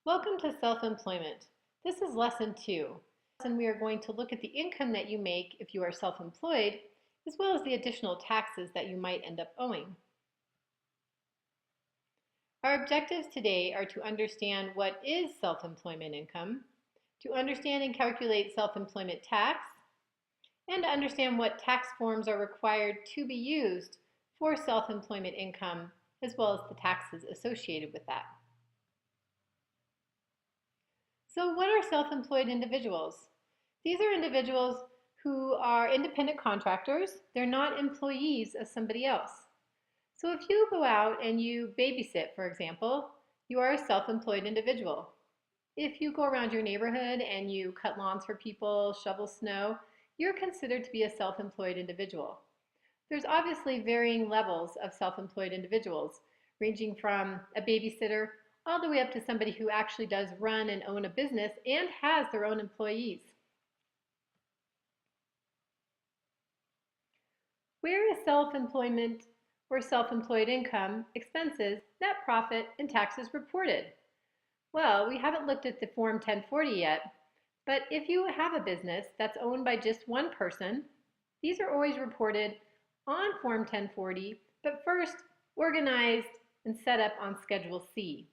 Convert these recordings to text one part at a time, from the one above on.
Welcome to self-employment. This is lesson 2. And we are going to look at the income that you make if you are self-employed, as well as the additional taxes that you might end up owing. Our objectives today are to understand what is self-employment income, to understand and calculate self-employment tax, and to understand what tax forms are required to be used for self-employment income, as well as the taxes associated with that. So what are self-employed individuals? These are individuals who are independent contractors. They're not employees of somebody else. So if you go out and you babysit, for example, you are a self-employed individual. If you go around your neighborhood and you cut lawns for people, shovel snow, you're considered to be a self-employed individual. There's obviously varying levels of self-employed individuals, ranging from a babysitter all the way up to somebody who actually does run and own a business and has their own employees. Where is self-employment or self-employed income, expenses, net profit, and taxes reported? Well, we haven't looked at the Form 1040 yet, but if you have a business that's owned by just one person, these are always reported on Form 1040, but first organized and set up on Schedule C.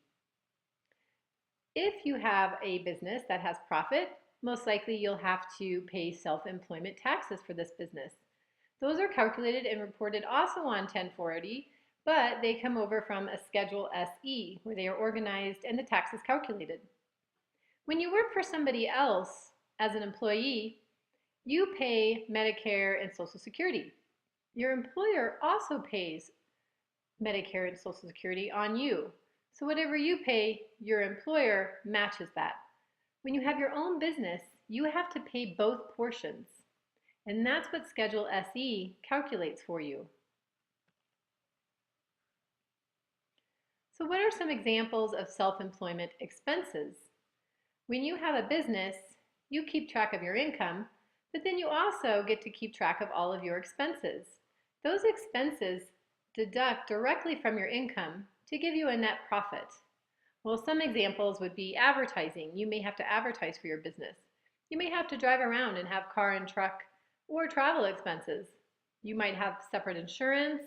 If you have a business that has profit, most likely you'll have to pay self-employment taxes for this business. Those are calculated and reported also on 1040, but they come over from a Schedule SE, where they are organized and the tax is calculated. When you work for somebody else as an employee, you pay Medicare and Social Security. Your employer also pays Medicare and Social Security on you. So whatever you pay, your employer matches that. When you have your own business, you have to pay both portions. And that's what Schedule SE calculates for you. So what are some examples of self-employment expenses? When you have a business, you keep track of your income, but then you also get to keep track of all of your expenses. Those expenses deduct directly from your income to give you a net profit. Well, some examples would be advertising. You may have to advertise for your business. You may have to drive around and have car and truck or travel expenses. You might have separate insurance,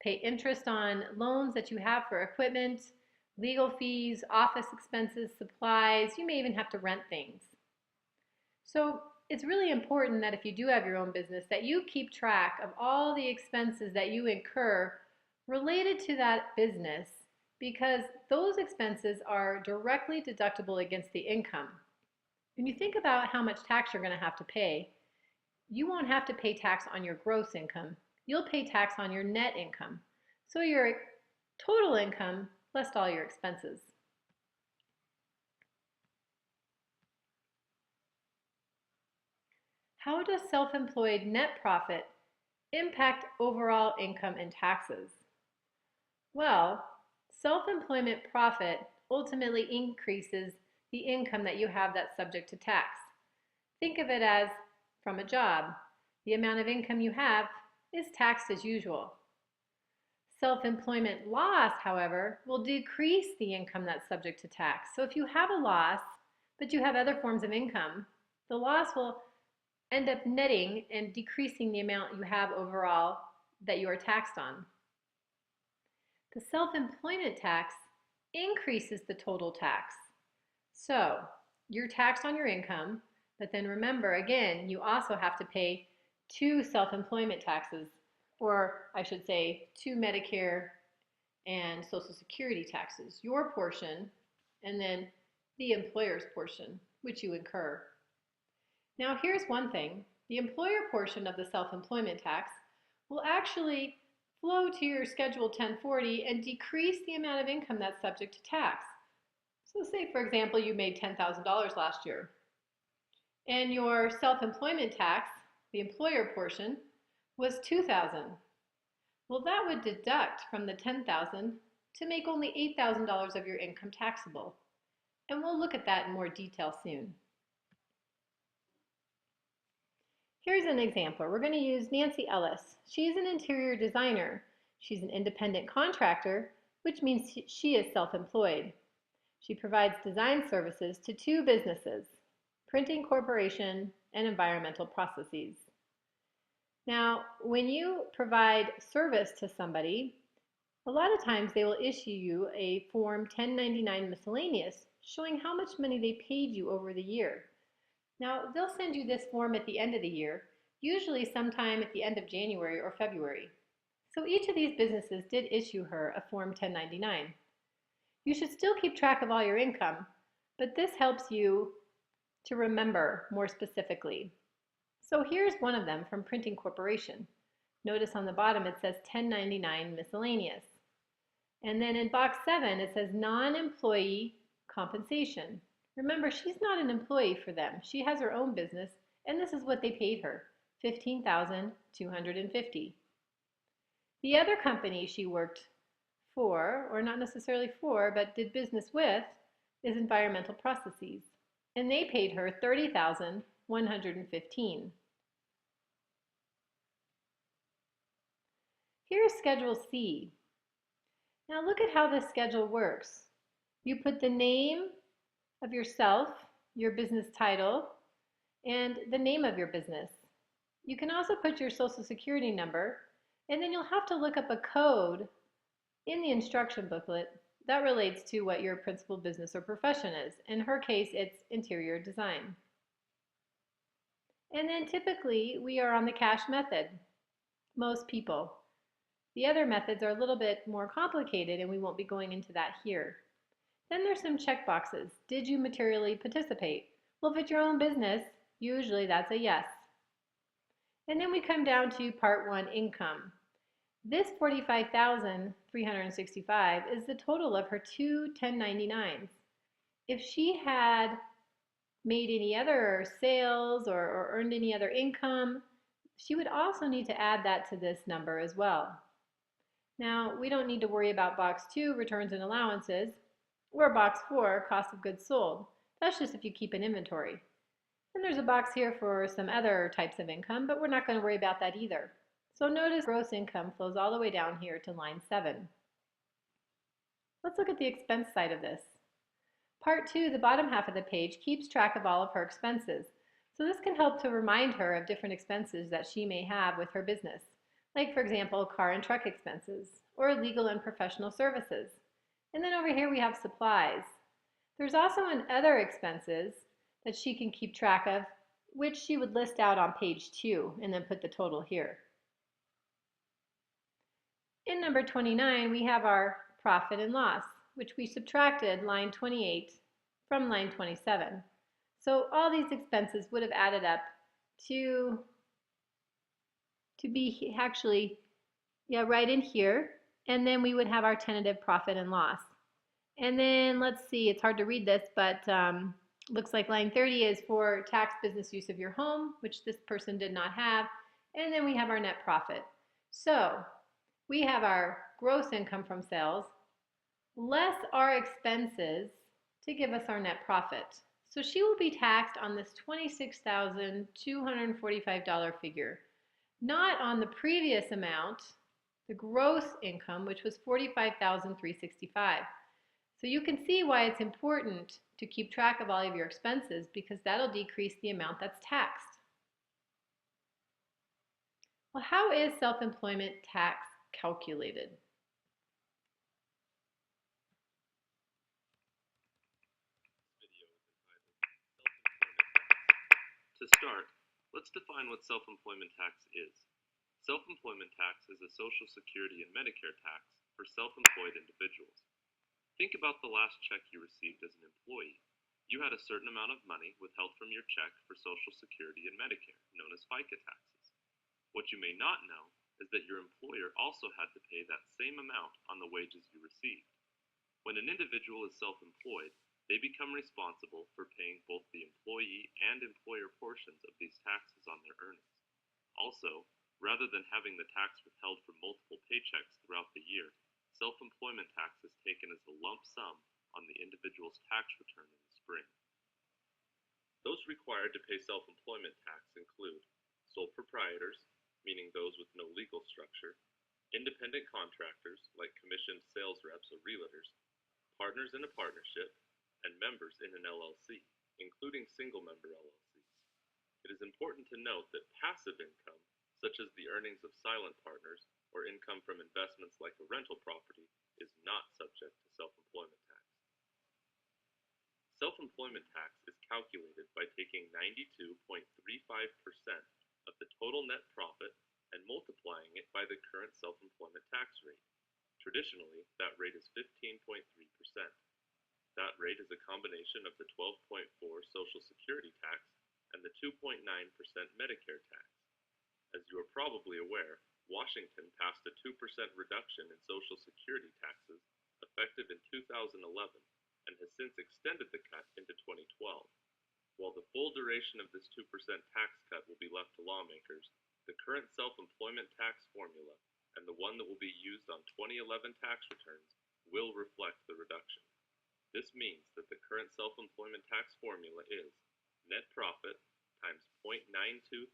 pay interest on loans that you have for equipment, legal fees, office expenses, supplies. You may even have to rent things. So it's really important that if you do have your own business, that you keep track of all the expenses that you incur related to that business, because those expenses are directly deductible against the income. When you think about how much tax you're going to have to pay, you won't have to pay tax on your gross income. You'll pay tax on your net income. So your total income plus all your expenses. How does self-employed net profit impact overall income and taxes? Well, self-employment profit ultimately increases the income that you have that's subject to tax. Think of it as from a job. The amount of income you have is taxed as usual. Self-employment loss, however, will decrease the income that's subject to tax. So if you have a loss, but you have other forms of income, the loss will end up netting and decreasing the amount you have overall that you are taxed on. The self-employment tax increases the total tax. So you're taxed on your income, but then remember, again, you also have to pay 2 self-employment taxes, or I should say 2 Medicare and Social Security taxes, your portion, and then the employer's portion, which you incur. Now here's one thing. The employer portion of the self-employment tax will actually flow to your Schedule 1040 and decrease the amount of income that's subject to tax. So say, for example, you made $10,000 last year, and your self-employment tax, the employer portion, was $2,000. Well, that would deduct from the $10,000 to make only $8,000 of your income taxable. And we'll look at that in more detail soon. Here's an example. We're going to use Nancy Ellis. She's an interior designer. She's an independent contractor, which means she is self-employed. She provides design services to two businesses, Printing Corporation and Environmental Processes. Now, when you provide service to somebody, a lot of times they will issue you a Form 1099 miscellaneous showing how much money they paid you over the year. Now, they'll send you this form at the end of the year, usually sometime at the end of January or February. So each of these businesses did issue her a Form 1099. You should still keep track of all your income, but this helps you to remember more specifically. So here's one of them from Printing Corporation. Notice on the bottom it says 1099 miscellaneous. And then in box 7 it says non-employee compensation. Remember, she's not an employee for them. She has her own business, and this is what they paid her, $15,250. The other company she worked for, or not necessarily for, but did business with, is Environmental Processes, and they paid her $30,115. Here's Schedule C. Now look at how this schedule works. You put the name of yourself, your business title, and the name of your business. You can also put your Social Security number, and then you'll have to look up a code in the instruction booklet that relates to what your principal business or profession is. In her case, it's interior design. And then typically we are on the cash method, most people. The other methods are a little bit more complicated, and we won't be going into that here. Then there's some check boxes. Did you materially participate? Well, if it's your own business, usually that's a yes. And then we come down to Part 1, income. This $45,365 is the total of her two 1099s. If she had made any other sales or earned any other income, she would also need to add that to this number as well. Now, we don't need to worry about box 2, returns and allowances, or box 4, cost of goods sold. That's just if you keep an inventory. And there's a box here for some other types of income, but we're not going to worry about that either. So notice gross income flows all the way down here to line 7. Let's look at the expense side of this. Part 2, the bottom half of the page, keeps track of all of her expenses. So this can help to remind her of different expenses that she may have with her business. Like, for example, car and truck expenses, or legal and professional services. And then over here we have supplies. There's also other expenses that she can keep track of, which she would list out on page 2 and then put the total here. In number 29, we have our profit and loss, which we subtracted line 28 from line 27. So all these expenses would have added up to be actually, right in here. And then we would have our tentative profit and loss. And then let's see, it's hard to read this, but looks like line 30 is for tax business use of your home, which this person did not have. And then we have our net profit. So we have our gross income from sales less our expenses to give us our net profit. So she will be taxed on this $26,245 figure, not on the previous amount, the gross income, which was $45,365. So you can see why it's important to keep track of all of your expenses, because that'll decrease the amount that's taxed. Well, how is self-employment tax calculated? To start, let's define what self-employment tax is. Self-employment tax is a Social Security and Medicare tax for self-employed individuals. Think about the last check you received as an employee. You had a certain amount of money withheld from your check for Social Security and Medicare, known as FICA taxes. What you may not know is that your employer also had to pay that same amount on the wages you received. When an individual is self-employed, they become responsible for paying both the employee and employer portions of these taxes on their earnings. Also, rather than having the tax withheld from multiple paychecks throughout the year, self-employment tax is taken as a lump sum on the individual's tax return in the spring. Those required to pay self-employment tax include sole proprietors, meaning those with no legal structure, independent contractors like commissioned sales reps or realtors, partners in a partnership, and members in an LLC, including single-member LLCs. It is important to note that passive income, such as the earnings of silent partners or income from investments like a rental property, is not subject to self-employment tax. Self-employment tax is calculated by taking 92.35% of the total net profit and multiplying it by the current self-employment tax rate. Traditionally, that rate is 15.3%. That rate is a combination of the 12.4% Social Security tax and the 2.9% Medicare tax. As you are probably aware, Washington passed a 2% reduction in Social Security taxes effective in 2011 and has since extended the cut into 2012. While the full duration of this 2% tax cut will be left to lawmakers, the current self-employment tax formula and the one that will be used on 2011 tax returns will reflect the reduction. This means that the current self-employment tax formula is net profit times 0.9235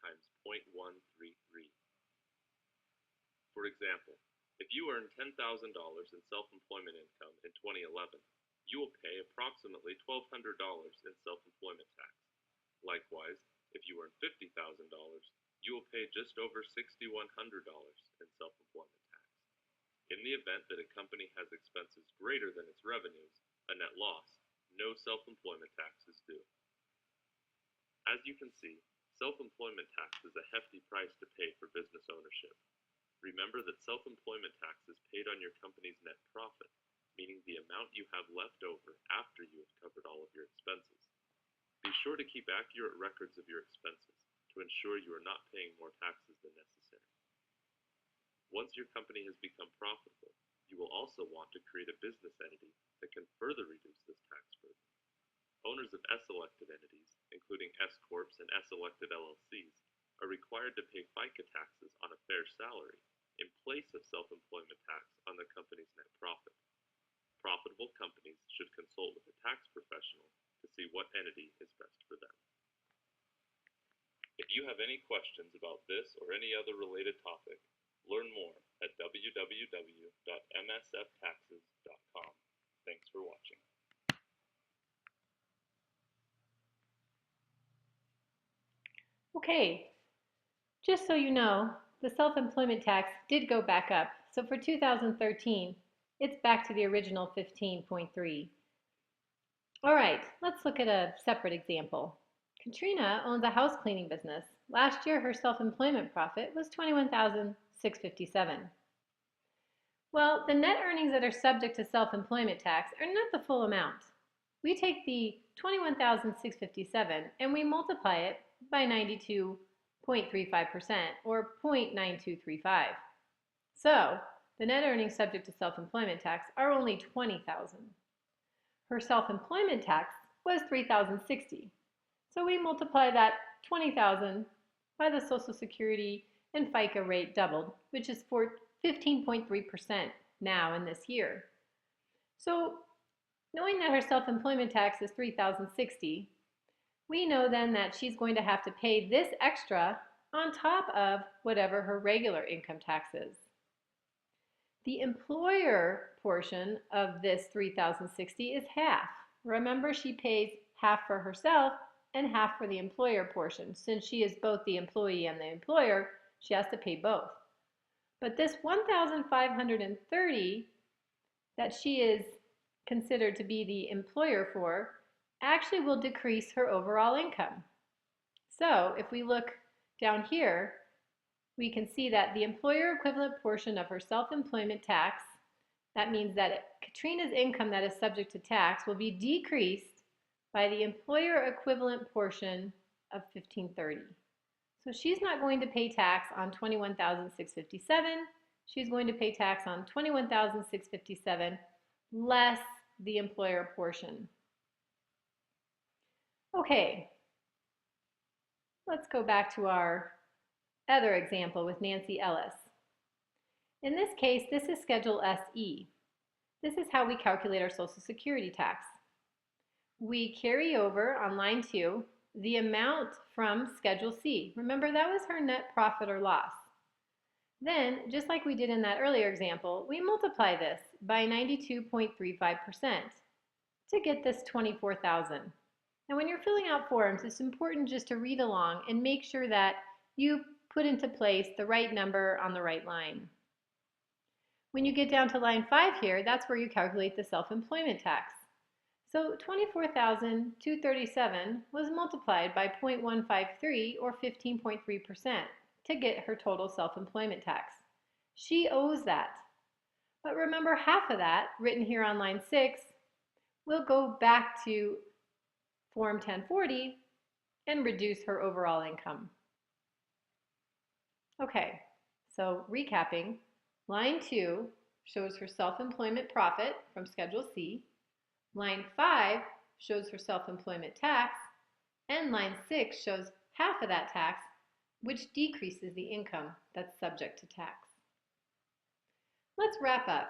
times 0.133. For example, if you earn $10,000 in self-employment income in 2011, you will pay approximately $1,200 in self-employment tax. Likewise, if you earn $50,000, you will pay just over $6,100 in self-employment tax. In the event that a company has expenses greater than its revenues, a net loss, no self-employment tax is due. As you can see, self-employment tax is a hefty price to pay for business ownership. Remember that self-employment tax is paid on your company's net profit, meaning the amount you have left over after you have covered all of your expenses. Be sure to keep accurate records of your expenses to ensure you are not paying more taxes than necessary. Once your company has become profitable, you will also want to create a business entity that can further reduce this tax burden. Owners of S-elected entities, including S-corps and S-elected LLCs, are required to pay FICA taxes on a fair salary in place of self-employment tax on the company's net profit. Profitable companies should consult with a tax professional to see what entity is best for them. If you have any questions about this or any other related topic, learn more at www.msftaxes.com. Thanks for watching. Okay, just so you know, the self-employment tax did go back up. So for 2013, it's back to the original 15.3. All right, let's look at a separate example. Katrina owns a house cleaning business. Last year, her self-employment profit was $21,657. Well, the net earnings that are subject to self-employment tax are not the full amount. We take the $21,657 and we multiply it by 92.35% or 0.9235. So, the net earnings subject to self-employment tax are only $20,000. Her self-employment tax was $3,060. So we multiply that $20,000 by the Social Security and FICA rate doubled, which is for 15.3% now in this year. So knowing that her self-employment tax is $3,060, we know then that she's going to have to pay this extra on top of whatever her regular income tax is. The employer portion of this $3,060 is half. Remember, she pays half for herself and half for the employer portion. Since she is both the employee and the employer, she has to pay both. But this $1,530 that she is considered to be the employer for actually will decrease her overall income. So if we look down here, we can see that the employer equivalent portion of her self-employment tax, that means that Katrina's income that is subject to tax will be decreased by the employer equivalent portion of $1,530. So she's not going to pay tax on $21,657. She's going to pay tax on $21,657 less the employer portion. Okay, let's go back to our other example with Nancy Ellis. In this case, this is Schedule SE. This is how we calculate our Social Security tax. We carry over on line 2 the amount from Schedule C. Remember, that was her net profit or loss. Then, just like we did in that earlier example, we multiply this by 92.35%. to get this $24,000. Now when you're filling out forms, it's important just to read along and make sure that you put into place the right number on the right line. When you get down to line 5 here, that's where you calculate the self-employment tax. So 24,237 was multiplied by 0.153 or 15.3% to get her total self-employment tax. She owes that. But remember, half of that, written here on line 6, will go back to Form 1040 and reduce her overall income. Okay, so recapping, line 2 shows her self-employment profit from Schedule C, line 5 shows her self-employment tax, and line 6 shows half of that tax, which decreases the income that's subject to tax. Let's wrap up.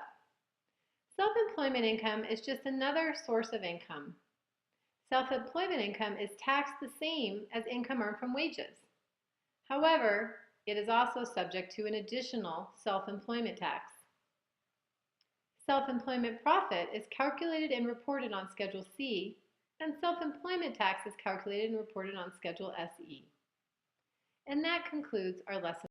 Self-employment income is just another source of income. Self-employment income is taxed the same as income earned from wages. However, it is also subject to an additional self-employment tax. Self-employment profit is calculated and reported on Schedule C, and self-employment tax is calculated and reported on Schedule SE. And that concludes our lesson.